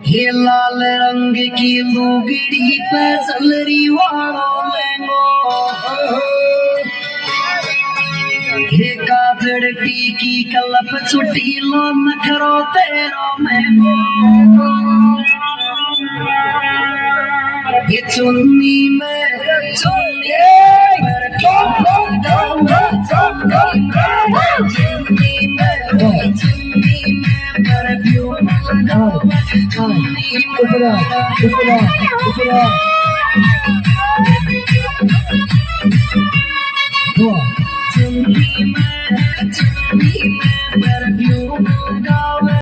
ये लाल रंग की लुगड़ी पे सलरी वालों लेंगो ये काजड़ टीकी कलप छुट्टी लो नखरो तेरो मैंगो ये चुन्नी में Come on.